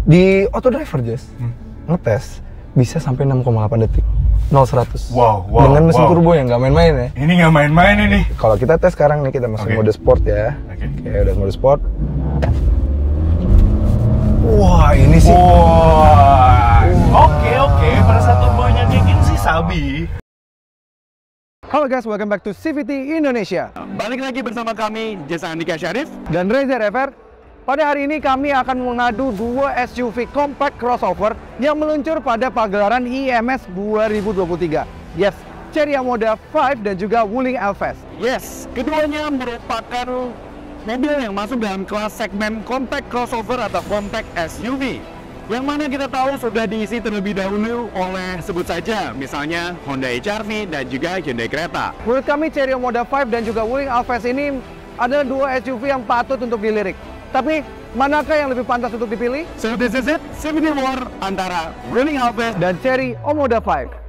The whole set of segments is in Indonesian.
Di auto driver, Jess, ngetes bisa sampai 6,8 detik. 0-100. Wow. Dengan mesin turbo yang nggak main-main ya. Ini nggak main-main ini. Kalau kita tes sekarang nih, kita masuk mode sport ya. Oke, udah mode sport. Wah, ini sih. Oke. Pada saat turbonya dingin sih sabi. Halo guys, welcome back to CVT Indonesia. Balik lagi bersama kami, Jasa Andika Syarif Dan Reza Rever. Pada hari ini kami akan mengadu dua SUV compact crossover yang meluncur pada pagelaran IMS 2023. Yes, Chery Omoda 5 dan juga Wuling Alphas. Yes, keduanya merupakan mobil yang masuk dalam kelas segmen compact crossover atau compact SUV, yang mana kita tahu sudah diisi terlebih dahulu oleh sebut saja misalnya Honda HR-V dan juga Hyundai Creta. Menurut kami Chery Omoda 5 dan juga Wuling Alphas ini adalah dua SUV yang patut untuk dilirik. Tapi manakah yang lebih pantas untuk dipilih? So this is it, CVT War antara Wuling Alphas Dan Chery Omoda 5.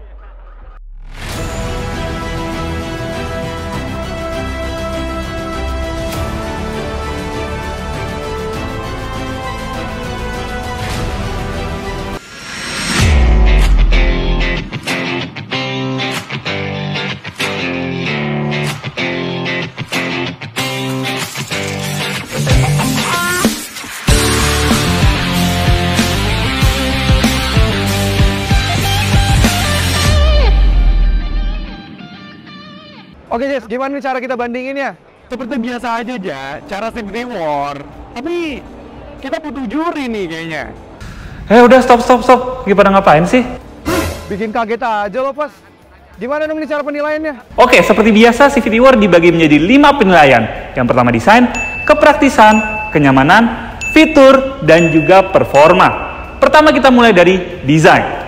Oke Jess, gimana nih cara kita bandinginnya? seperti biasa aja cara CVT War. Tapi kita butuh juri nih kayaknya. Udah stop. Lagi pada ngapain sih? Bikin kaget aja lo pas. Gimana dong nih cara penilaiannya? Oke, seperti biasa CVT War dibagi menjadi 5 penilaian. Yang pertama desain, kepraktisan, kenyamanan, fitur, dan juga performa. Pertama kita mulai dari desain.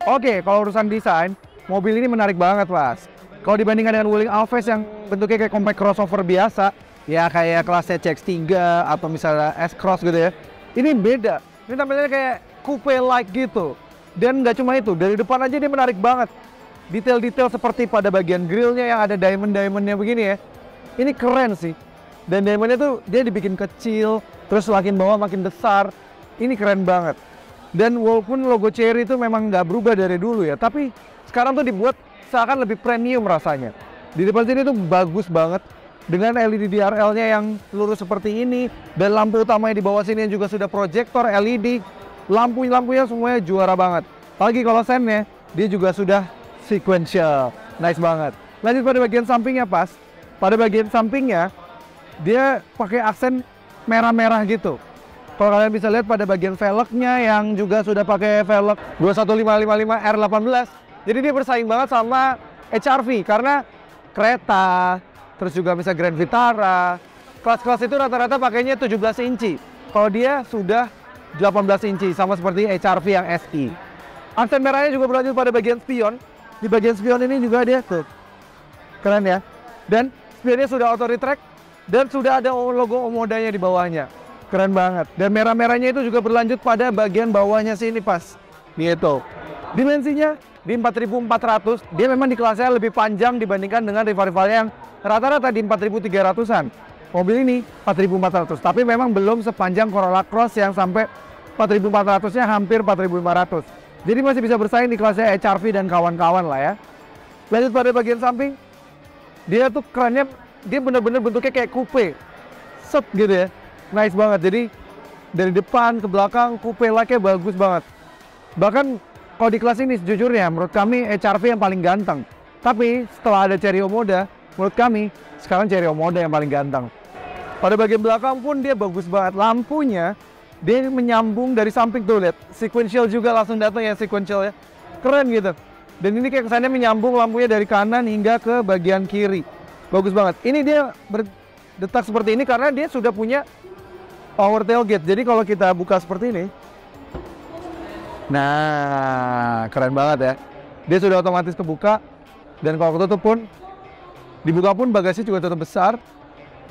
Oke, kalau urusan desain, mobil ini menarik banget, Mas. Kalau dibandingkan dengan Wuling Alphas yang bentuknya kayak compact crossover biasa, ya kayak kelasnya CX-3 atau misalnya S-Cross gitu ya. Ini beda. Ini tampilnya kayak coupe-like gitu. Dan nggak cuma itu, dari depan aja dia menarik banget. Detail-detail seperti pada bagian grillnya yang ada diamond-diamondnya begini ya. Ini keren sih. Dan diamondnya tuh dia dibikin kecil, terus makin bawah makin besar. Ini keren banget. Dan walaupun logo Chery itu memang nggak berubah dari dulu ya, tapi sekarang tuh dibuat seakan lebih premium rasanya. Di depan sini tuh bagus banget dengan LED DRL-nya yang lurus seperti ini, dan lampu utamanya di bawah sini yang juga sudah proyektor LED. Lampu-lampunya semuanya juara banget. Apalagi kalau sennya, dia juga sudah sequential. Nice banget. Lanjut pada bagian sampingnya pas. Pada bagian sampingnya, dia pakai aksen merah-merah gitu. Kalau kalian bisa lihat pada bagian velgnya yang juga sudah pakai velg 21555 R18. Jadi dia bersaing banget sama HR-V karena Creta, terus juga bisa Grand Vitara. Kelas-kelas itu rata-rata pakainya 17 inci. Kalau dia sudah 18 inci sama seperti HR-V yang SI. Aksen merahnya juga berlanjut pada bagian spion. Di bagian spion ini juga dia tuh. Keren ya. Dan spionnya sudah auto retract dan sudah ada logo Omodanya di bawahnya. Keren banget. Dan merah-merahnya itu juga berlanjut pada bagian bawahnya sini pas. Gitu. Dimensinya di 4400. Dia memang di kelasnya lebih panjang dibandingkan dengan rival-rivalnya yang rata-rata di 4300-an. Mobil ini 4400. Tapi memang belum sepanjang Corolla Cross yang sampai 4400-nya hampir 4500. Jadi masih bisa bersaing di kelasnya HR-V dan kawan-kawan lah ya. Lanjut pada bagian samping. Dia tuh kerennya, dia bener-bener bentuknya kayak coupe. Set gitu ya. Nice banget, jadi dari depan ke belakang coupe like-nya bagus banget. Bahkan kalau di kelas ini sejujurnya menurut kami HR-V yang paling ganteng. Tapi setelah ada Chery Omoda, menurut kami sekarang Chery Omoda yang paling ganteng. Pada bagian belakang pun dia bagus banget. Lampunya dia menyambung dari samping tuh, lihat. Sequential juga langsung datang ya, sequential ya. Keren gitu. Dan ini kayak kesannya menyambung lampunya dari kanan hingga ke bagian kiri. Bagus banget. Ini dia berdetak seperti ini karena dia sudah punya power tailgate. Jadi kalau kita buka seperti ini, nah keren banget ya. Dia sudah otomatis kebuka, dan kalau ketutup pun, dibuka pun bagasi juga tetap besar,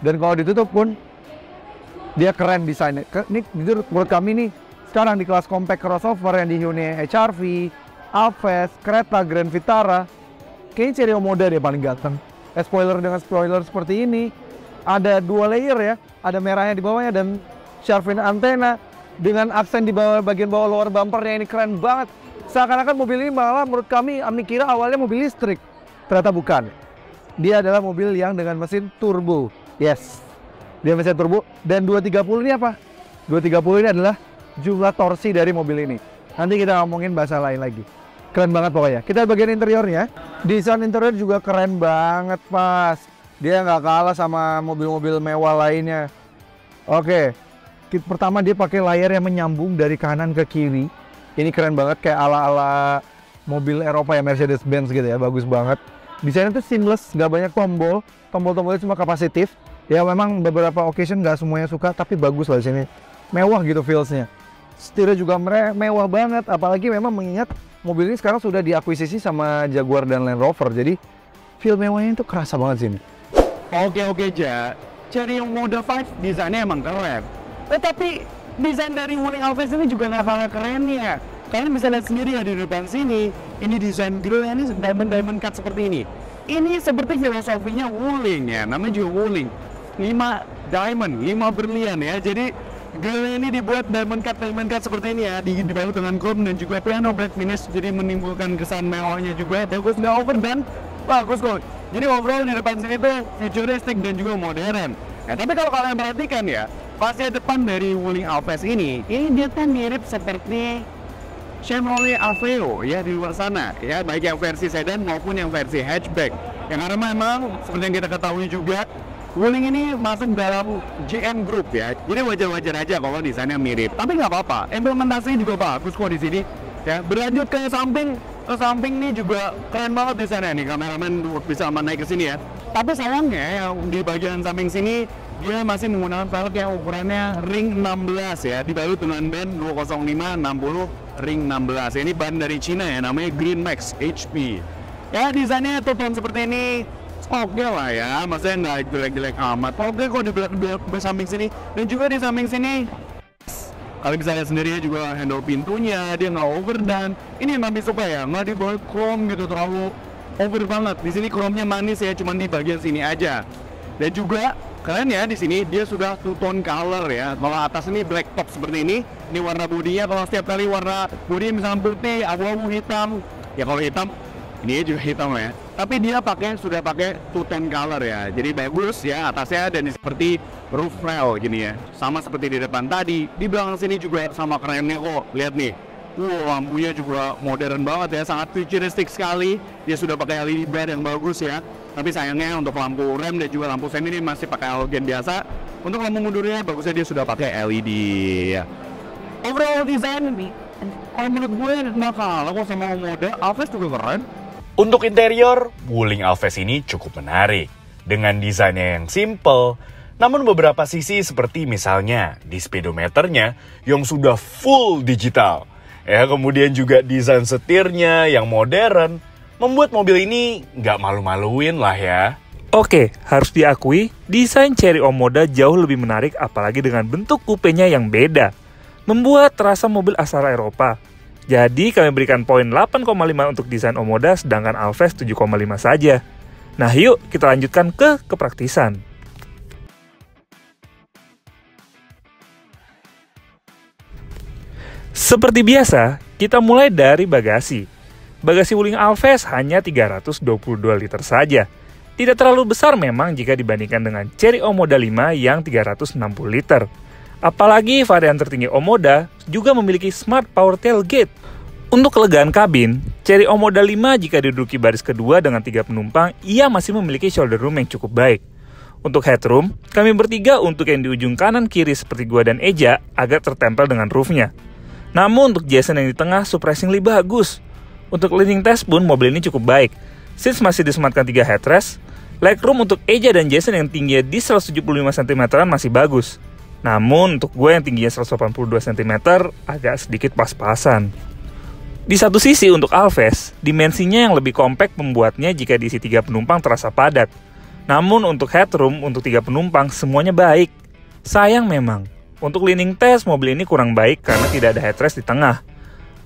dan kalau ditutup pun dia keren desainnya. Ini menurut kami nih sekarang di kelas compact crossover yang di Hyundai HR-V, Alphas, Creta, Grand Vitara, kayaknya Chery Omoda dia paling ganteng. spoiler dengan spoiler seperti ini. Ada 2 layer ya, ada merahnya di bawahnya dan shark fin antena dengan aksen di bawah bagian bawah lower bumpernya. Ini keren banget. Seakan-akan mobil ini malah menurut kami kira awalnya mobil listrik. Ternyata bukan. Dia adalah mobil yang dengan mesin turbo. Yes, dia mesin turbo. Dan 230 ini apa? 230 ini adalah jumlah torsi dari mobil ini. Nanti kita ngomongin bahasa lain lagi. Keren banget pokoknya. Kita bagian interiornya. Desain interior juga keren banget pas. Dia nggak kalah sama mobil-mobil mewah lainnya. Oke. Pertama dia pakai layar yang menyambung dari kanan ke kiri. Ini keren banget kayak ala-ala mobil Eropa ya, Mercedes-Benz gitu ya. Bagus banget. Desainnya tuh seamless, nggak banyak tombol. Tombol-tombolnya cuma kapasitif. Ya memang beberapa occasion nggak semuanya suka, tapi bagus lah di sini. Mewah gitu feels-nya. Setirnya juga mewah banget, apalagi memang mengingat mobil ini sekarang sudah diakuisisi sama Jaguar dan Land Rover, jadi feel mewahnya itu kerasa banget sini. Oke, Ja. Cherry Omoda 5 desainnya emang keren. Tetapi desain dari Wuling Alves ini juga nggak kalah keren ya. Kalian bisa lihat sendiri ya di depan sini. Ini desain grille ini diamond cut seperti ini. Ini seperti filosofinya Wuling ya, namanya juga Wuling. 5 diamond, 5 berlian ya. Jadi grille ini dibuat diamond cut seperti ini ya, dibalut dengan chrome dan juga piano black finish, jadi menimbulkan kesan mewahnya juga. Bagus, nggak over dan bagus kok. Jadi overall di depan sini tuh futuristik dan juga modern. Nah, tapi kalau kalian perhatikan ya, fascia depan dari Wuling Alves ini dia kan mirip seperti Chevrolet Aveo ya di luar sana ya, baik yang versi sedan maupun yang versi hatchback. Yang karena memang seperti yang kita ketahui juga, Wuling ini masuk dalam GM Group ya, jadi wajar-wajar aja kalau desainnya mirip. Tapi nggak apa-apa, implementasinya juga bagus kok di sini. Ya, berlanjut ke samping nih juga keren banget desainnya nih, kameramen bisa naik ke sini ya. Tapi sayangnya yang di bagian samping sini dia masih menggunakan velg yang ukurannya ring 16 ya, dibalut dengan ban 205/60 ring 16. Ini ban dari Cina ya, namanya Green Max HP. Ya, desainnya two-tone seperti ini. Oke lah ya, maksudnya nggak jelek-jelek amat. Oke kok di samping sini. Dan juga di samping sini kalian bisa lihat sendiri juga handle pintunya, dia nggak overdone. Ini yang lebih suka ya, nggak dibuat chrome gitu terlalu over banget. Di sini chrome-nya manis ya, cuma di bagian sini aja. Dan juga kalian ya di sini dia sudah two-tone color ya. Kalau atas ini black top seperti ini warna bodinya. Kalau setiap kali warna bodi misalnya putih, abu-abu hitam. Ya kalau hitam, ini juga hitam ya. Tapi dia sudah pakai two-tone color ya. Jadi bagus ya atasnya, dan seperti roof rail gini ya. Sama seperti di depan tadi. Di belakang sini juga sama kerennya kok. Lihat nih. Lampunya juga modern banget ya, sangat futuristik sekali. Dia sudah pakai LED brand yang bagus ya. Tapi sayangnya untuk lampu rem dan juga lampu sen ini masih pakai halogen biasa. Untuk lampu mundurnya bagusnya dia sudah pakai LED ya. Overall design ini, kalau menurut gue nggak kalah kok sama Omoda. Alves juga keren. Untuk interior, Wuling Alves ini cukup menarik. Dengan desainnya yang simple, namun beberapa sisi seperti misalnya di speedometernya yang sudah full digital. Ya, kemudian juga desain setirnya yang modern, membuat mobil ini nggak malu-maluin lah ya. Oke, harus diakui, desain Cherry Omoda jauh lebih menarik apalagi dengan bentuk kupenya yang beda. Membuat terasa mobil asal Eropa. Jadi kami berikan poin 8,5 untuk desain Omoda, sedangkan Alves 7,5 saja. Nah yuk kita lanjutkan ke kepraktisan. Seperti biasa, kita mulai dari bagasi. Bagasi Wuling Alves hanya 322 liter saja. Tidak terlalu besar memang jika dibandingkan dengan Cherry Omoda 5 yang 360 liter. Apalagi varian tertinggi Omoda juga memiliki Smart Power Tailgate. Untuk kelegaan kabin, Cherry Omoda 5 jika diduduki baris kedua dengan 3 penumpang, ia masih memiliki shoulder room yang cukup baik. Untuk headroom, kami bertiga untuk yang di ujung kanan kiri seperti gua dan Eja agar tertempel dengan roofnya. Namun untuk Jason yang di tengah surprisingly bagus. Untuk leaning test pun mobil ini cukup baik. Seats masih disematkan 3 headrest. Legroom untuk Eja dan Jason yang tingginya di 175 cm masih bagus. Namun untuk gue yang tingginya 182 cm agak sedikit pas-pasan. Di satu sisi untuk Alves, dimensinya yang lebih kompak membuatnya jika diisi 3 penumpang terasa padat. Namun untuk headroom untuk 3 penumpang semuanya baik. Sayang memang, untuk leaning test mobil ini kurang baik karena tidak ada headrest di tengah.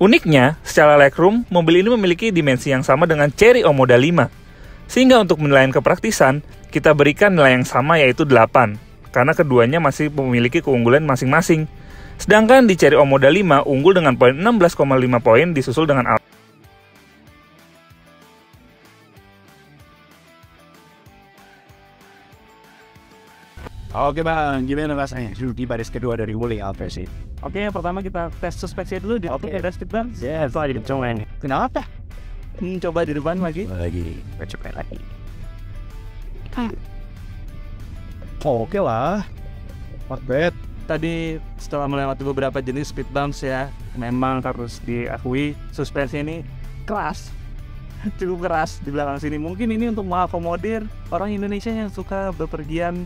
Uniknya, secara legroom, mobil ini memiliki dimensi yang sama dengan Cherry Omoda 5. Sehingga untuk penilaian kepraktisan, kita berikan nilai yang sama yaitu 8, karena keduanya masih memiliki keunggulan masing-masing. Sedangkan di Cherry Omoda 5 unggul dengan poin 16,5 poin disusul dengan Oke bang, gimana rasanya di baris kedua dari Wuling Alves ini? Oke, yang pertama kita tes suspensi dulu di ada speed bump. Ya, setelah dicoba ini. Kenapa? Coba di depan lagi. Lagi, coba lagi. Oke lah, not bad. Tadi setelah melewati beberapa jenis speed bumps ya, memang harus diakui suspensi ini keras. Cukup keras di belakang sini. Mungkin ini untuk mengakomodir orang Indonesia yang suka bepergian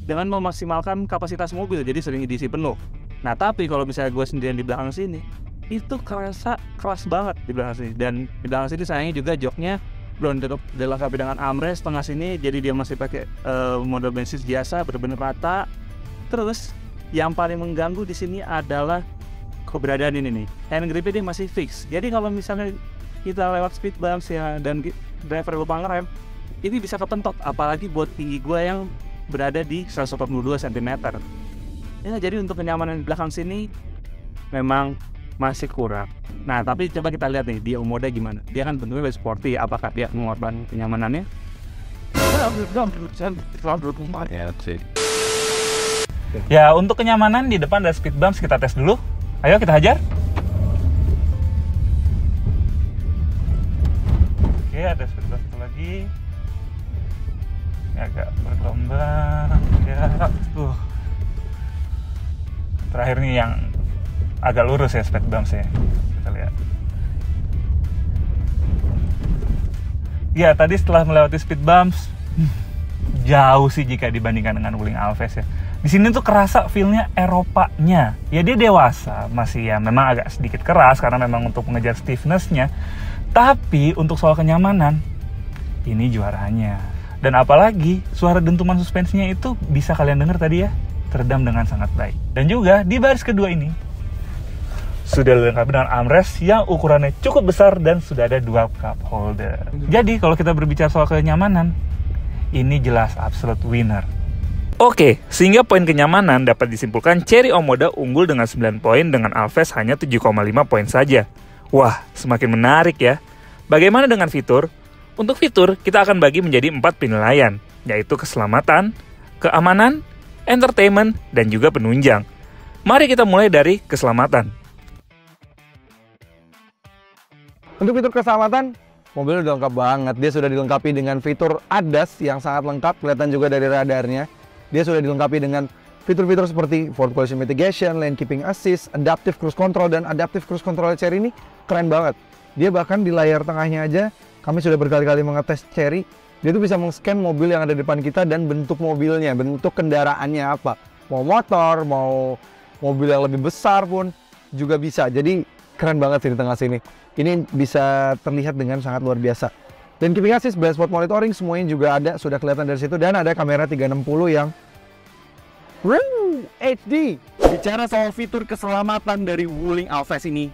dengan memaksimalkan kapasitas mobil, jadi sering diisi penuh. Nah tapi kalau misalnya gue sendirian di belakang sini, itu kerasa keras banget di belakang sini. Dan di belakang sini sayangnya juga joknya belum dilengkapi dengan armrest tengah sini, jadi dia masih pakai model bensin biasa, benar-benar rata. Terus yang paling mengganggu di sini adalah keberadaan ini nih, hand gripnya dia masih fix. Jadi kalau misalnya kita lewat speed bumps ya dan driver lupa ngerem, ini bisa kepentok, apalagi buat tinggi gue yang berada di 182 cm. Ya, jadi untuk kenyamanan di belakang sini memang masih kurang. Nah, tapi coba kita lihat nih di Omoda gimana. Dia kan bentuknya lebih sporty, apakah dia mengorbankan kenyamanannya? Ya, untuk kenyamanan di depan ada speed bumps, kita tes dulu. Ayo kita hajar. Oke, ada speed bumps satu lagi. Ini agak bergelombang ya. Terakhir nih yang agak lurus ya speed bumps ya. Kita lihat. Ya, tadi setelah melewati speed bumps jauh sih jika dibandingkan dengan Wuling Alves ya. Di sini tuh kerasa feel-nya Eropanya. Ya dia dewasa, masih ya memang agak sedikit keras karena memang untuk mengejar stiffness-nya. Tapi untuk soal kenyamanan, ini juaranya. Dan apalagi suara dentuman suspensinya itu bisa kalian dengar tadi ya, teredam dengan sangat baik. Dan juga di baris kedua ini sudah dilengkapi dengan armrest yang ukurannya cukup besar dan sudah ada 2 cup holder. Jadi kalau kita berbicara soal kenyamanan, ini jelas absolute winner. Oke, sehingga poin kenyamanan dapat disimpulkan Cherry Omoda unggul dengan 9 poin dengan Alves hanya 7,5 poin saja. Wah, semakin menarik ya. Bagaimana dengan fitur? Untuk fitur, kita akan bagi menjadi 4 penilaian, yaitu keselamatan, keamanan, entertainment, dan juga penunjang. Mari kita mulai dari keselamatan. Untuk fitur keselamatan, mobil udah lengkap banget. Dia sudah dilengkapi dengan fitur ADAS yang sangat lengkap, kelihatan juga dari radarnya. Dia sudah dilengkapi dengan fitur-fitur seperti Forward Collision Mitigation, Lane Keeping Assist, Adaptive Cruise Control, dan Adaptive Cruise Control Cherry ini keren banget. Dia bahkan di layar tengahnya aja, kami sudah berkali-kali mengetes Cherry, dia tuh bisa meng-scan mobil yang ada di depan kita dan bentuk mobilnya, bentuk kendaraannya apa. Mau motor, mau mobil yang lebih besar pun juga bisa. Jadi keren banget sih di tengah sini. Ini bisa terlihat dengan sangat luar biasa. Dan Keeping Assist, blind spot monitoring semuanya juga ada, sudah kelihatan dari situ. Dan ada kamera 360 yang HD. Bicara soal fitur keselamatan dari Wuling Alves ini,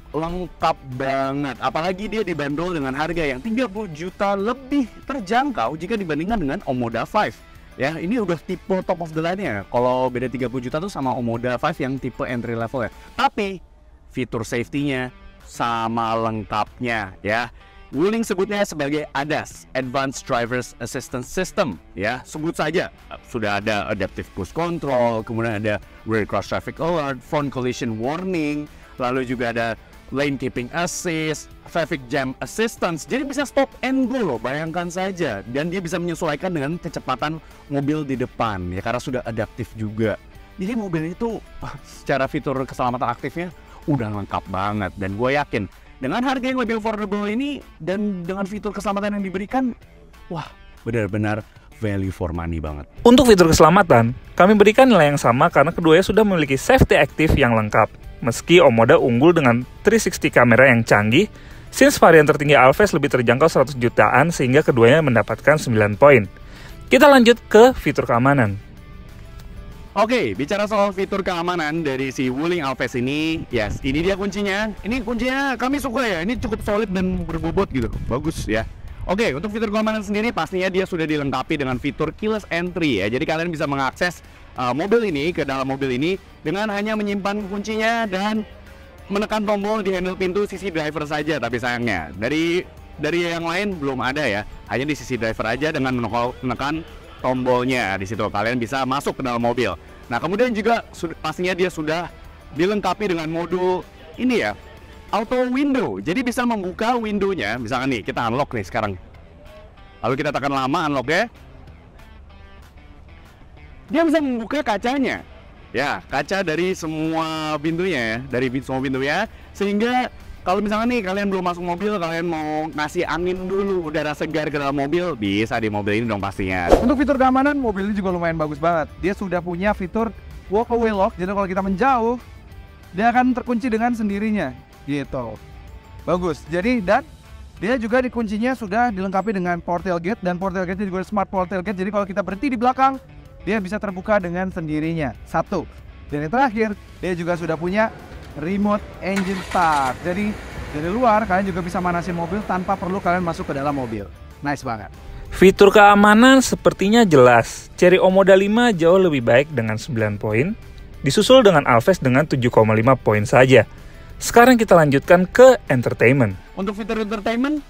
lengkap banget. Apalagi dia dibanderol dengan harga yang 30 juta lebih terjangkau jika dibandingkan dengan Omoda 5. Ya, ini udah tipe top of the line ya. Kalau beda 30 juta tuh sama Omoda 5 yang tipe entry level ya. Tapi fitur safety-nya sama lengkapnya ya. Wuling sebutnya sebagai ADAS, Advanced Driver's Assistance System ya, sebut saja. Sudah ada Adaptive Cruise Control, kemudian ada Rear Cross Traffic Alert, Front Collision Warning, lalu juga ada Lane Keeping Assist, Traffic Jam Assistance. Jadi bisa stop and go loh, bayangkan saja. Dan dia bisa menyesuaikan dengan kecepatan mobil di depan ya, karena sudah adaptif juga. Jadi mobil itu secara fitur keselamatan aktifnya udah lengkap banget. Dan gue yakin dengan harga yang lebih affordable ini dan dengan fitur keselamatan yang diberikan, wah benar-benar value for money banget. Untuk fitur keselamatan, kami berikan nilai yang sama karena keduanya sudah memiliki safety active yang lengkap. Meski Omoda unggul dengan 360 kamera yang canggih, since varian tertinggi Alves lebih terjangkau 100 jutaan sehingga keduanya mendapatkan 9 poin. Kita lanjut ke fitur keamanan. Oke, bicara soal fitur keamanan dari si Wuling Alves ini, yes, ini dia kuncinya. Ini kuncinya kami suka ya, ini cukup solid dan berbobot gitu, bagus ya. Oke, untuk fitur keamanan sendiri pastinya dia sudah dilengkapi dengan fitur keyless entry ya. Jadi kalian bisa mengakses mobil ini ke dalam mobil ini dengan hanya menyimpan kuncinya dan menekan tombol di handle pintu sisi driver saja. Tapi sayangnya dari yang lain belum ada ya. Hanya di sisi driver aja dengan menekan tombolnya. Di situ kalian bisa masuk ke dalam mobil. Nah, kemudian juga pastinya dia sudah dilengkapi dengan modul ini ya, auto window. Jadi bisa membuka windownya. Misalkan nih kita unlock nih sekarang, lalu kita tekan lama unlock ya, dia bisa membuka kacanya ya, kaca dari semua pintunya ya, dari semua pintunya, sehingga kalau misalkan nih kalian belum masuk mobil, kalian mau ngasih angin dulu udara segar ke dalam mobil, bisa di mobil ini dong pastinya. Untuk fitur keamanan, mobil ini juga lumayan bagus banget. Dia sudah punya fitur walk away lock, jadi kalau kita menjauh dia akan terkunci dengan sendirinya gitu. Bagus. Jadi dan dia juga dikuncinya sudah dilengkapi dengan port tailgate, dan port tailgate juga smart port tailgate. Jadi kalau kita berhenti di belakang, dia bisa terbuka dengan sendirinya. Satu. Dan yang terakhir, dia juga sudah punya remote engine start. Jadi dari luar kalian juga bisa manasin mobil tanpa perlu kalian masuk ke dalam mobil. Nice banget. Fitur keamanan sepertinya jelas. Chery Omoda 5 jauh lebih baik dengan 9 poin, disusul dengan Alphest dengan 7,5 poin saja. Sekarang kita lanjutkan ke entertainment. Untuk fitur entertainment,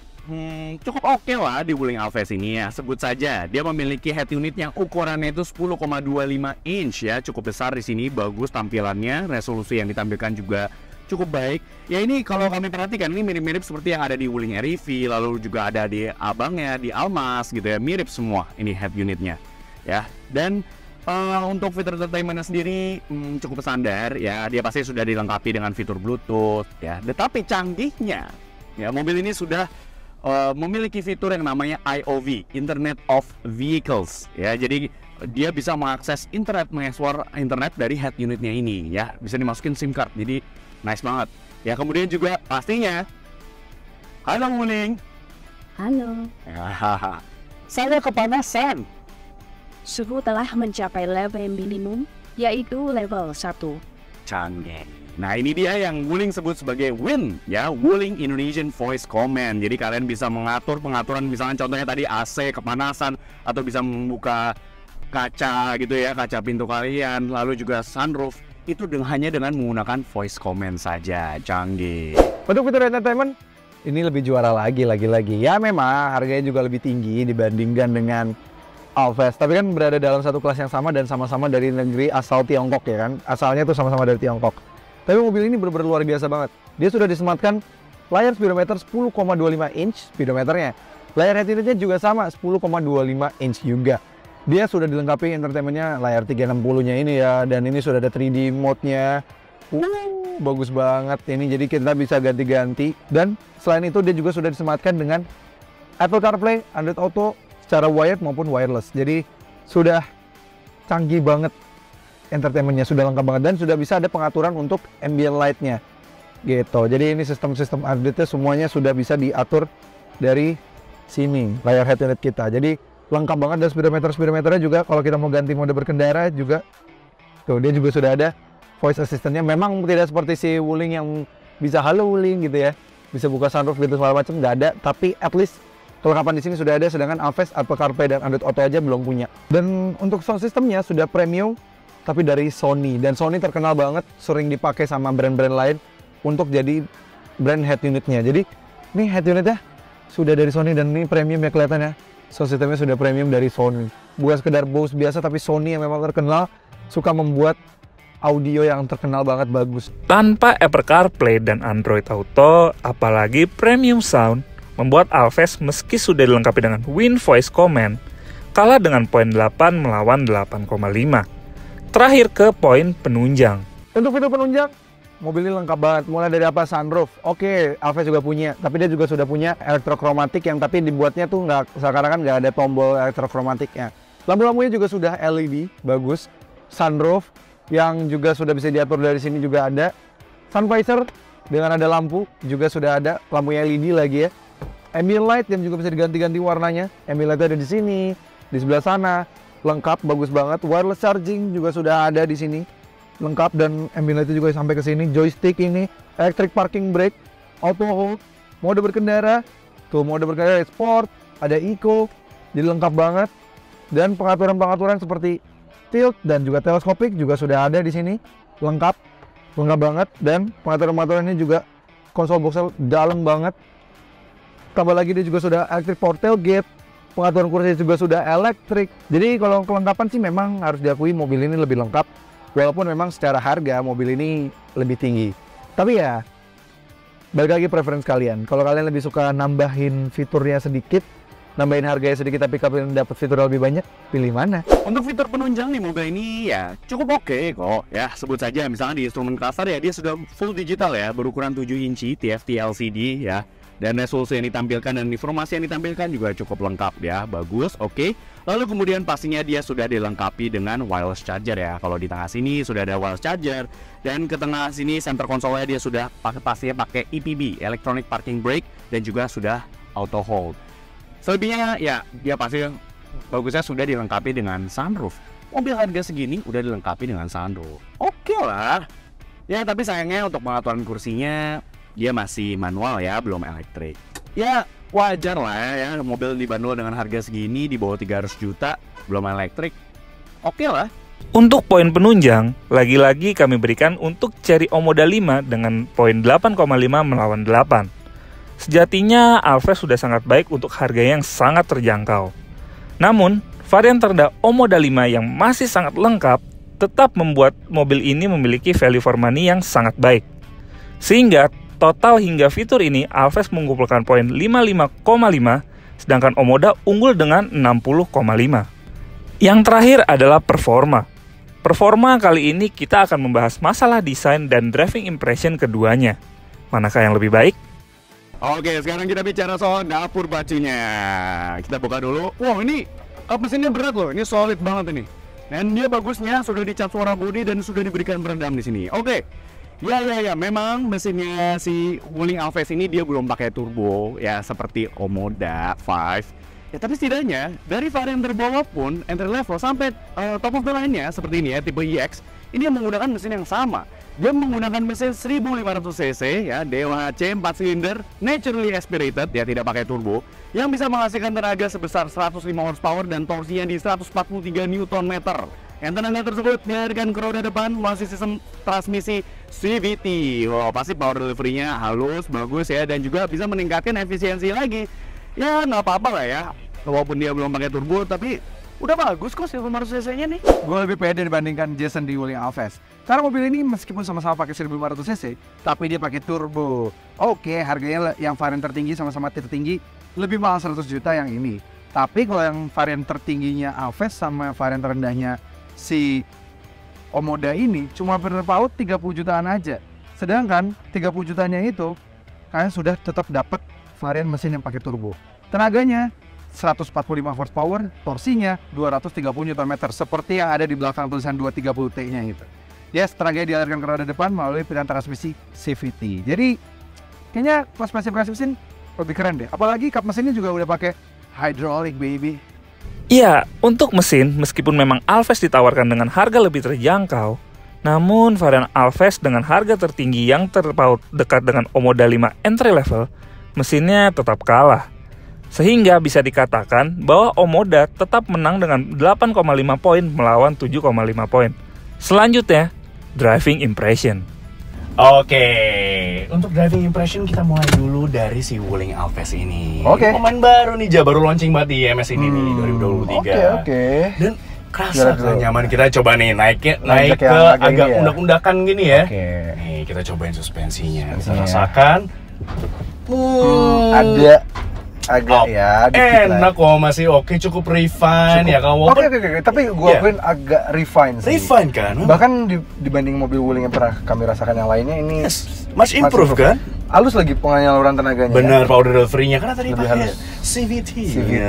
cukup oke lah di Wuling Alphest ini ya. Sebut saja dia memiliki head unit yang ukurannya itu 10,25 inch ya, cukup besar di sini, bagus tampilannya, resolusi yang ditampilkan juga cukup baik. Ya ini kalau kami perhatikan ini mirip-mirip seperti yang ada di Wuling REV, lalu juga ada di abangnya di Almas gitu ya, mirip semua ini head unitnya ya. Dan untuk fitur entertainmentnya sendiri cukup standar ya, dia pasti sudah dilengkapi dengan fitur Bluetooth ya. Tetapi canggihnya ya, mobil ini sudah memiliki fitur yang namanya IOV, Internet of Vehicles ya. Jadi dia bisa mengakses internet, mengekspor internet dari head unitnya ini ya, bisa dimasukin SIM card, jadi nice banget ya. Kemudian juga pastinya, halo Wuling. Halo, Saya kepanasan. suhu telah mencapai level minimum, yaitu level 1. Canggih. Nah ini dia yang Wuling sebut sebagai WIN ya, Wuling Indonesian Voice Command. Jadi kalian bisa mengatur pengaturan, misalnya contohnya tadi AC kepanasan, atau bisa membuka kaca gitu ya, kaca pintu kalian, lalu juga sunroof, itu hanya dengan menggunakan voice command saja. Canggih. Untuk fitur entertainment, ini lebih juara lagi. Ya memang harganya juga lebih tinggi dibandingkan dengan Alphest, tapi kan berada dalam satu kelas yang sama dan sama-sama dari negeri asal Tiongkok ya kan. Asalnya tuh sama-sama dari Tiongkok. Tapi mobil ini benar-benar luar biasa banget. Dia sudah disematkan layar speedometer 10,25 inch speedometernya. Layar head unitnya juga sama 10,25 inch juga. Dia sudah dilengkapi entertainmentnya layar 360-nya ini ya, dan ini sudah ada 3D mode-nya. Bagus banget ini, jadi kita bisa ganti-ganti. Dan selain itu dia juga sudah disematkan dengan Apple CarPlay, Android Auto secara wired maupun wireless. Jadi sudah canggih banget entertainmentnya, sudah lengkap banget, dan sudah bisa ada pengaturan untuk ambient light-nya gitu. Jadi ini sistem-sistem update-nya semuanya sudah bisa diatur dari sini, layar head unit kita. Jadi lengkap banget, dan speedometernya juga kalau kita mau ganti mode berkendara juga tuh, dia juga sudah ada voice assistant-nya. Memang tidak seperti si Wuling yang bisa halo Wuling gitu ya, bisa buka sunroof gitu segala macam, nggak ada. Tapi at least kelengkapan di sini sudah ada, sedangkan Alphest, Apple CarPlay dan Android Auto aja belum punya. Dan untuk sound systemnya sudah premium, tapi dari Sony, dan Sony terkenal banget sering dipakai sama brand-brand lain untuk jadi brand head unitnya. Jadi ini head unitnya sudah dari Sony, dan ini premium ya kelihatannya. Sound systemnya sudah premium dari Sony, bukan sekedar Bose biasa, tapi Sony yang memang terkenal suka membuat audio yang terkenal banget bagus. Tanpa Apple CarPlay dan Android Auto, apalagi premium sound, membuat Alphest meski sudah dilengkapi dengan WIN Voice Command, kalah dengan poin 8 melawan 8,5. Terakhir ke poin penunjang. Untuk fitur penunjang, mobil ini lengkap banget. Mulai dari apa? Sunroof. Oke, Alphest juga punya, tapi dia juga sudah punya elektrokromatik yang tapi dibuatnya tuh seakan-akan nggak ada tombol elektrokromatiknya. Lampu-lampunya juga sudah LED, bagus. Sunroof yang juga sudah bisa diatur dari sini juga ada. Sun visor dengan ada lampu juga sudah ada, lampunya LED lagi ya. Ambient light yang juga bisa diganti-ganti warnanya. Ambient light ada di sini, di sebelah sana. Lengkap, bagus banget. Wireless charging juga sudah ada di sini, lengkap, dan ambient light juga sampai ke sini. Joystick ini, electric parking brake, auto hold, mode berkendara, tuh mode berkendara sport, ada eco, jadi lengkap banget. Dan pengaturan-pengaturan seperti tilt dan juga teleskopik juga sudah ada di sini, lengkap banget. Dan pengaturan-pengaturannya juga konsol boxnya dalam banget. Tambah lagi dia juga sudah electric power tailgate, pengaturan kursi juga sudah elektrik. Jadi kalau kelengkapan sih memang harus diakui mobil ini lebih lengkap, walaupun memang secara harga mobil ini lebih tinggi. Tapi ya balik lagi preferensi kalian. Kalau kalian lebih suka nambahin fiturnya sedikit, nambahin harganya sedikit tapi kalian dapat fitur lebih banyak, pilih mana? Untuk fitur penunjang di mobil ini ya cukup oke kok ya. Sebut saja misalnya di instrumen cluster ya, dia sudah full digital ya, berukuran 7 inci TFT LCD ya. Dan resolusi yang ditampilkan dan informasi yang ditampilkan juga cukup lengkap ya, bagus, oke. Lalu kemudian pastinya dia sudah dilengkapi dengan wireless charger ya. Kalau di tengah sini sudah ada wireless charger, dan ke tengah sini center konsolnya dia sudah pastinya pakai EPB, Electronic Parking Brake, dan juga sudah auto hold. Selebihnya ya dia pasti bagusnya sudah dilengkapi dengan sunroof. Mobil harga segini udah dilengkapi dengan sunroof, oke lah. Ya tapi sayangnya untuk pengaturan kursinya dia masih manual ya, belum elektrik. Ya wajar lah ya, mobil dibanderol dengan harga segini di bawah 300 juta, belum elektrik. Oke lah. Untuk poin penunjang, lagi-lagi kami berikan untuk Chery Omoda 5 dengan poin 8,5 melawan 8. Sejatinya Alphard sudah sangat baik untuk harga yang sangat terjangkau. Namun, varian terendah Omoda 5 yang masih sangat lengkap tetap membuat mobil ini memiliki value for money yang sangat baik. Sehingga total hingga fitur ini Alphard mengumpulkan poin 55,5, sedangkan Omoda unggul dengan 60,5. Yang terakhir adalah performa. Performa kali ini kita akan membahas masalah desain dan driving impression keduanya. Manakah yang lebih baik? Oke, sekarang kita bicara soal dapur bajunya. Kita buka dulu. Wow, ini mesinnya berat loh, ini solid banget ini. Dan dia bagusnya sudah dicat suara bodi dan sudah diberikan peredam di sini. Oke. Ya, memang mesinnya si Wuling Alphard ini dia belum pakai turbo ya seperti Omoda 5. Ya tapi setidaknya dari varian terbawah pun entry level sampai top of the line-nya seperti ini ya, tipe EX, ini menggunakan mesin yang sama. Dia menggunakan mesin 1500 cc ya, DOHC 4 silinder, naturally aspirated, dia tidak pakai turbo, yang bisa menghasilkan tenaga sebesar 105 horsepower dan torsinya di 143 Nm. Yang tenaga tersebut dialirkan ke roda depan melalui sistem transmisi CVT. Wow, pasti power delivery-nya halus, bagus ya, dan juga bisa meningkatkan efisiensi lagi. Ya nggak apa-apa lah ya, walaupun dia belum pakai turbo, tapi udah bagus kok 1500 cc-nya nih. Gue lebih pede dibandingkan Jason di Wuling Alphard. Karena mobil ini meskipun sama-sama pakai 1500 cc, tapi dia pakai turbo. Oke, harganya yang varian tertinggi sama-sama tertinggi lebih mahal 100 juta yang ini. Tapi kalau yang varian tertingginya Alphard sama varian terendahnya si Omoda ini cuma berpaut 30 jutaan aja. Sedangkan 30 jutanya itu kalian sudah tetap dapat varian mesin yang pakai turbo. Tenaganya 145 horsepower, torsinya 230 Nm seperti yang ada di belakang tulisan 230T-nya itu. Yes, tenaganya dialirkan ke roda depan melalui pilihan transmisi CVT. Jadi kayaknya spesifikasi mesin lebih keren deh. Apalagi kap mesinnya juga udah pakai hydraulic baby. Iya, untuk mesin, meskipun memang Alphard ditawarkan dengan harga lebih terjangkau, namun varian Alphard dengan harga tertinggi yang terpaut dekat dengan Omoda 5 entry level, mesinnya tetap kalah. Sehingga bisa dikatakan bahwa Omoda tetap menang dengan 8,5 poin melawan 7,5 poin. Selanjutnya, driving impression. Oke, untuk driving impression kita mulai dulu dari si Wuling Alphard ini. Oke. Pemain baru nih, baru launching banget di IMS ini nih 2023. Oke. Dan kerasa kan nyaman. Kita coba nih naik ke agak undak-undakan gini ya. Oke. Nih kita cobain suspensinya. Kita rasakan. Ada agak ya enak kok, masih oke, cukup refine ya kalau oke, tapi gue akuin agak refine sih. Refine kan? Bahkan dibanding mobil Wuling yang pernah kami rasakan yang lainnya ini much improve kan? Halus lagi penyaluran tenaganya. Benar, power delivery-nya karena tadi lebih pakai halus. CVT juga.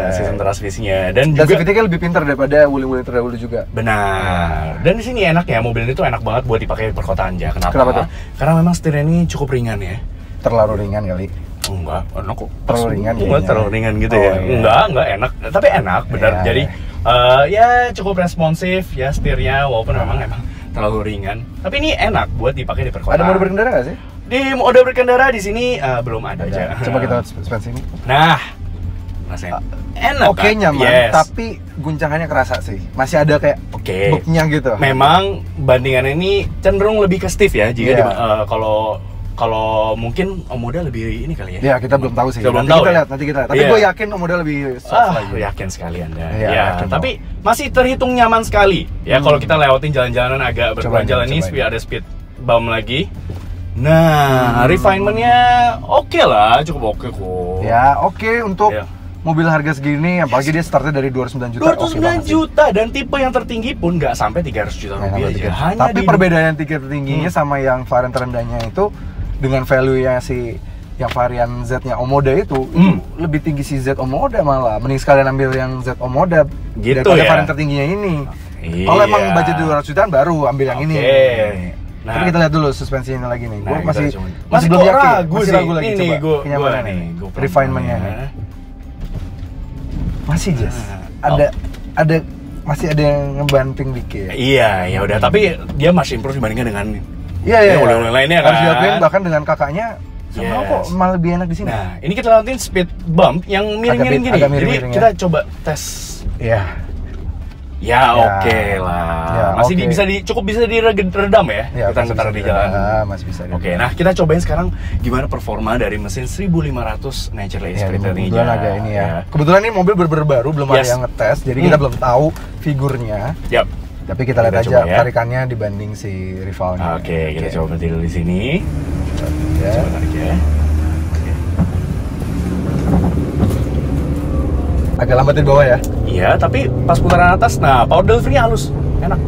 Sistem transmisinya dan juga juga CVT-nya lebih pintar daripada Wuling-Wuling terdahulu juga. Benar. Dan di sini enak ya, mobil ini tuh enak banget buat dipakai di perkotaan aja. Kenapa tuh? Karena memang setirnya ini cukup ringan ya. Terlalu ringan kali. Enggak, enak kok. Terlalu ringan Enggak terlalu ringan gitu ya. Iya. Enggak enak, tapi enak benar. Iya, Jadi ya cukup responsif ya setirnya walaupun memang terlalu ringan. Tapi ini enak buat dipakai di perkotaan. Ada mode berkendara nggak sih? Di mode berkendara di sini belum ada aja. Coba kita suspensi ini. Nah, rasanya? Enak Oke, kan? nyaman, Yes. tapi guncangannya kerasa sih. Masih ada kayak Oke. booknya gitu. Memang bandingannya ini cenderung lebih ke stiff ya. Jika Iya. kalau mungkin Omoda lebih ini kali ya. Ya, kita belum tahu sih. Kita belum Nanti tahu kita ya? lihat, nanti kita lihat. Tapi Iya. gue yakin Omoda lebih soft lagi. Yakin sekali Anda. Iya, Ya, yakin tapi masih terhitung nyaman sekali. Ya, kalau kita lewatin jalan-jalanan agak Cobain, berjalan ini, cobain. ada speed bump lagi. Nah, refinementnya oke lah, cukup oke kok. Ya, oke untuk Iya. mobil harga segini, apalagi dia startnya dari 29 juta. 209 oke banget sih. juta dan tipe yang tertinggi pun nggak sampai 300 juta Ya, rupiah nggak aja. tiga. Hanya Tapi di perbedaan tiket tertingginya sama yang varian terendahnya itu dengan value-nya si yang varian Z-nya Omoda itu lebih tinggi si Z Omoda malah. Mending sekalian ambil yang Z Omoda Gitu daripada ya? varian tertingginya ini. Iya. Kalau emang budget 200 jutaan baru ambil yang ini. Oke. Nah, Tapi kita lihat dulu suspensinya lagi nih. Gue kita masih coba. belum kok yakin. ragu Masih sih. ragu lagi Ini coba. Kenyamanan nih, nih. gua Refinement-nya nih. pelan-pelan. Masih Jess. Oh. Masih ada yang ngebanting dikit. Iya, ya udah. Tapi dia masih improve dibandingkan dengan Iya, iya. oleh-oleh lainnya kan. Harus diakuin bahkan dengan kakaknya sama Yes. kok malah lebih enak di sini. Nah, ini kita lewatin speed bump yang miring-miring gini. agak miring-miring Jadi kita coba tes. Iya. Ya, Ya. oke lah. Ya, Masih oke. cukup bisa diredam ya. Ya, kita masih ngetar bisa di diredam. jalan. Masih bisa Oke, nah kita cobain sekarang gimana performa dari mesin 1500 naturally Ya, aspirated ini. kebetulan agak ini ya. Kebetulan ini mobil bener-bener baru, belum Yes. ada yang ngetes, jadi kita belum tahu figurnya. Yap. Tapi kita lihat Kita aja coba ya. tarikannya dibanding si rivalnya. Oke, kita coba berhenti dulu di sini. Ya. Coba tarik ya. Agak lambat di bawah ya. Iya, tapi pas putaran atas, nah power delivery-nya halus, enak.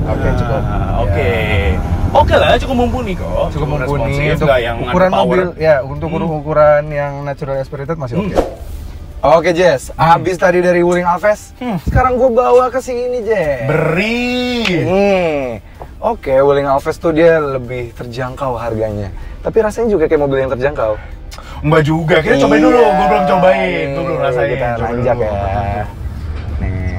Oke, cukup. Oke, Ya. oke lah, cukup mumpuni kok. Cukup mumpuni responsif, untuk nggak yang ukuran underpower. mobil. Ya, untuk ukuran yang natural aspirated masih oke. Oke Jess, abis tadi dari Wuling Alves, sekarang gue bawa ke sini Jess. Beri. Oke, Wuling Alves tuh dia lebih terjangkau harganya. Tapi rasanya juga kayak mobil yang terjangkau. Enggak juga, kita cobain dulu. Gue belum cobain, gue belum rasain. Kita Coba nanjak dulu. ya. Nih.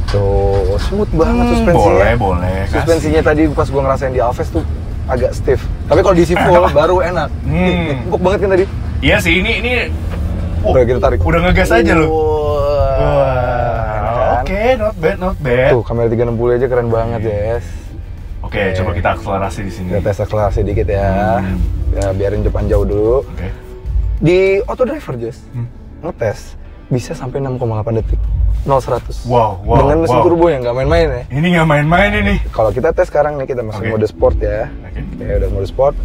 Tuh, smooth banget suspensinya. Boleh. Suspensinya tadi pas gua ngerasain di Alves tuh agak stiff. Tapi kalau diisi full baru enak. Empuk banget kan tadi? Iya sih, ini. Udah kita tarik. Udah ngegas aja loh. Enak kan? Oke, not bad. Tuh, kamera 360 aja keren banget, Yes. Oke, coba kita akselerasi di sini. Kita tes akselerasi dikit ya. Ya, biarin depan jauh dulu. Oke. Di auto driver, Jess, ngetes bisa sampai 6,8 detik. 0-100. Wow. Dengan mesin turbo yang nggak main-main ya. Ini nggak main-main ini. Kalau kita tes sekarang nih, kita masuk Oke. mode sport ya. Oke. Oke, udah mode sport.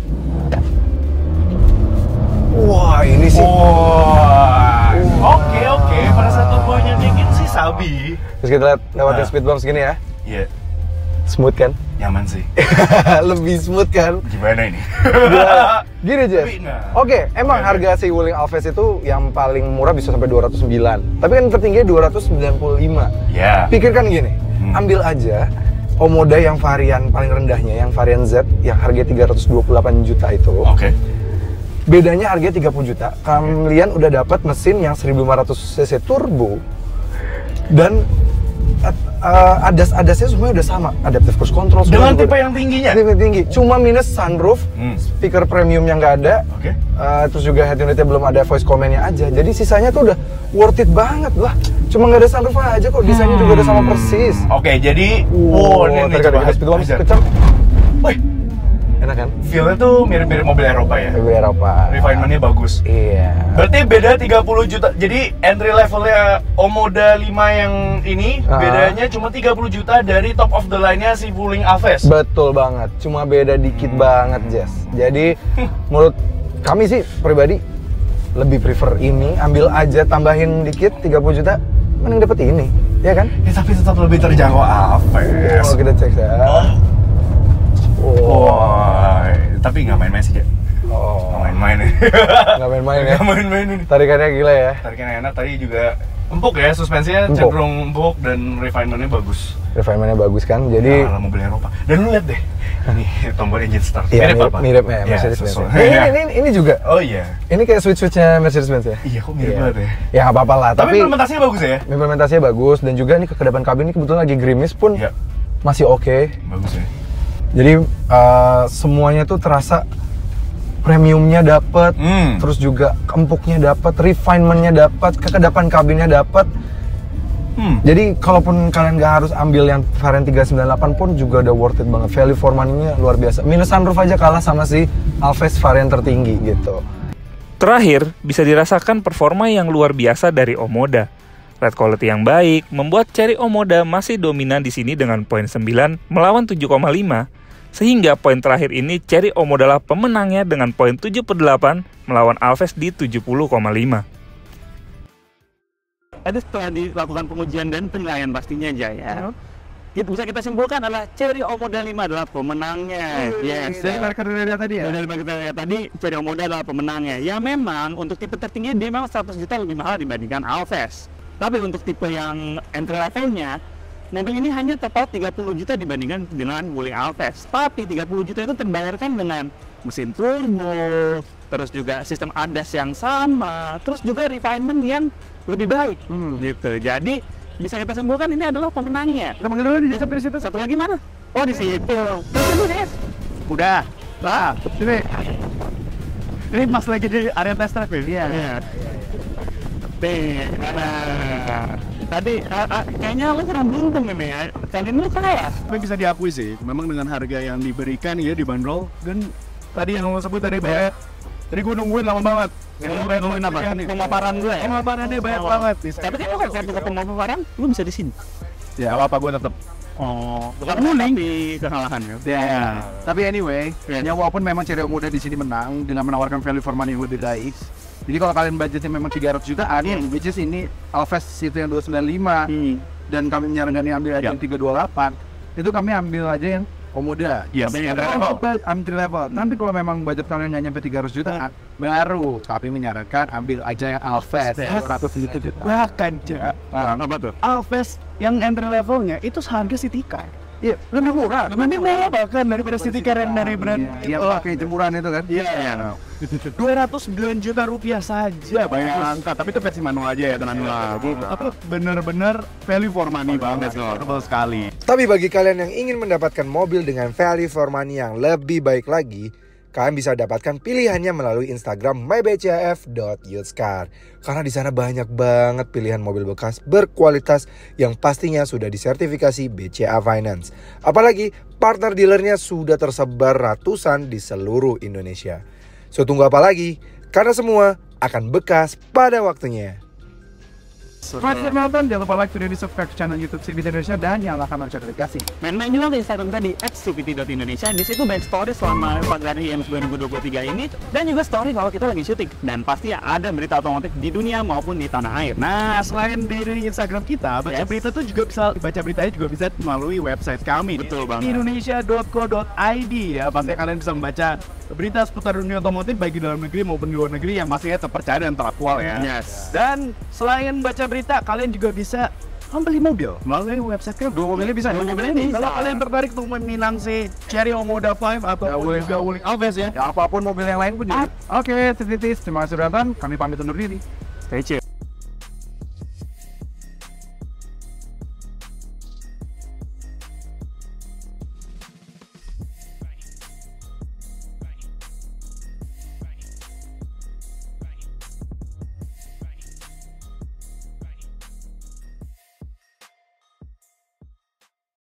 Wah, ini sih. Wah. Oke. Pada saat turbonya dingin sih sabi. Terus kita lewatin Nah. speed bump segini ya. Iya, Smooth kan? nyaman sih. Lebih smooth kan? Gimana ini? Gini Jess. Tapi, nah. Oke, emang Oke. harga si Wuling Alves itu yang paling murah bisa sampai 209. Tapi kan tertinggi 295. Ya. Pikirkan gini, ambil aja Omoda yang varian paling rendahnya, yang varian Z, yang harganya 328 juta itu. Oke. Bedanya harganya 30 juta. Kalian udah dapat mesin yang 1500 cc turbo. Dan adas-adasnya semuanya udah sama. Adaptive cruise control semua Dengan juga tipe udah- yang tingginya. tipe tinggi. Cuma minus sunroof, speaker premium yang nggak ada. Oke. Terus juga head unitnya belum ada voice command-nya aja. Jadi sisanya tuh udah worth it banget lah. Cuma nggak ada sunroof aja kok. Desainnya juga udah sama persis. Oke, jadi ini tadi coba kita speed bump hajar. kencang. Wih, Enak kan? feel-nya tuh mirip-mirip mobil Eropa ya. Mobil Eropa. Refinement-nya bagus. Iya. Berarti beda 30 juta. Jadi entry levelnya Omoda 5 yang ini bedanya cuma 30 juta dari top of the line-nya si Wuling Alves. Betul banget. Cuma beda dikit banget, Jess. Jadi menurut kami sih pribadi lebih prefer ini. Ambil aja tambahin dikit 30 juta, mending dapet ini, ya kan? Ya, tapi tetap lebih terjangkau Alves. Oh, kita cek ya. Wah, tapi nggak main-main sih, Jack. Oh, Nggak main-main nih. nggak main-main ya. Nggak main-main ini. Tarikannya gila ya. Tariknya enak, tadi juga empuk ya, suspensinya Empuk. cenderung empuk dan refinement-nya bagus. Refinement-nya bagus kan. Jadi Ala mobil Eropa. Dan lu lihat deh, ini tombol engine start. iya, Mirip apa? mirip ya, Ya, Mercedes-Benz. sesuai. Ini juga. Oh iya. Ini kayak switch-switchnya Mercedes-Benz ya. Iya, kok mirip banget ya. Ya nggak apa-apa lah. Tapi implementasinya bagus ya? implementasinya bagus dan juga nih kekedapan kabin ini kebetulan lagi gerimis pun Iya, masih oke. bagus ya. Jadi semuanya tuh terasa premiumnya dapat, terus juga empuknya dapat, refinementnya dapat, kekedapan kabinnya dapat. Jadi kalaupun kalian nggak harus ambil yang varian 398 pun juga udah worth it banget. Value for money-nya luar biasa. Minus sunroof aja kalah sama si Alphest varian tertinggi gitu. Terakhir, bisa dirasakan performa yang luar biasa dari Omoda. Ride quality yang baik membuat Chery Omoda masih dominan di sini dengan poin 9 melawan 7,5, sehingga poin terakhir ini Chery Omoda lah pemenangnya dengan poin 78 melawan Alphest di 70,5. Tadi setelah dilakukan pengujian dan penilaian pastinya aja ya. Bisa kita simpulkan adalah Chery Omoda 5 adalah pemenangnya. Yes. Dari market area tadi ya? Dari market area tadi, Chery Omoda adalah pemenangnya. Ya memang untuk tipe tertinggi dia memang 100 juta lebih mahal dibandingkan Alphest. Tapi untuk tipe yang entry levelnya, mobil ini hanya total 30 juta dibandingkan dengan Wuling Alphest. Tapi 30 juta itu terbayarkan dengan mesin turbo, terus juga sistem ADAS yang sama, terus juga refinement yang lebih baik. Gitu. Jadi bisa kita simpulkan ini adalah pemenangnya. Kita panggil dulu di situ. Satu lagi mana? Oh di situ. Terus dulu Des. Udah. Lah. Sini. Ini Mas lagi di area test drive ya? Iya. Tadi kayaknya lu kurang beruntung ini ya. Kali ini lu kaya. Tapi bisa diakui sih, memang dengan harga yang diberikan ya dibanderol, dan tadi yang lo sebut tadi banyak. Tadi gue nungguin lama banget. Nungguin apa? Pemaparan gue ya? Pemaparannya banyak banget. Tapi kan lu kalau ke pemaparan, lu bisa di sini. Ya apa gue tetap. Oh, bukan nguling di kekalahan ya. Ya. Tapi anyway, ya walaupun memang Chery Omoda di sini menang dengan menawarkan value for money yang lebih baik. Jadi kalau kalian budgetnya memang 300 jutaan, which is ini Alphest itu yang 295, dan kami menyarankan ambil aja yang 328, itu kami ambil aja yang Omoda. Iya, entry level. Nanti kalau memang budget kalian nggak nyampe 300 jutaan, baru kami menyarankan ambil aja yang Alphest 200 juta. Bahkan Cak, Apa tuh? Alphest yang entry levelnya itu seharga City Car. Iya, lebih murah. Lebih murah bahkan daripada City Car yang dari brand. Iya, pakai jemuran itu kan. Iya. 209 juta rupiah saja. Banyak angka, tapi itu versi manual aja ya, teman-teman. Apa bener-bener value for money banget, betul sekali. Tapi bagi kalian yang ingin mendapatkan mobil dengan value for money yang lebih baik lagi, kalian bisa dapatkan pilihannya melalui Instagram mybcaf.youthcar. Karena di sana banyak banget pilihan mobil bekas berkualitas yang pastinya sudah disertifikasi BCA Finance. Apalagi partner dealernya sudah tersebar ratusan di seluruh Indonesia. So tunggu apa lagi? Karena semua akan bekas pada waktunya. Selamat nonton, jangan lupa like video di subscribe channel YouTube CVT Indonesia dan nyalakan lonceng notifikasi. Main-main juga di Instagram tadi @supiti.indonesia. Di situ banyak story selama 4 hari IMS 2023 ini, dan juga story kalau kita lagi syuting. Dan pasti ada berita otomotif di dunia maupun di tanah air. Nah, selain dari Instagram kita, baca berita tuh juga bisa, baca beritanya juga bisa melalui website kami. Betul banget. Indonesia.co.id ya. Pasti kalian bisa membaca berita seputar dunia otomotif baik di dalam negeri maupun di luar negeri yang masih terpercaya dan teraktual ya. Yes. Dan selain baca berita, kalian juga bisa membeli mobil melalui website kami. Dua mobilnya bisa. Kalau kalian tertarik untuk meminang si Chery Omoda 5 atau juga Wuling Alphest ya. Ya apapun mobil yang lain pun juga. Oke, titis. Terima kasih sudah nonton. Kami pamit undur diri. Stay tuned.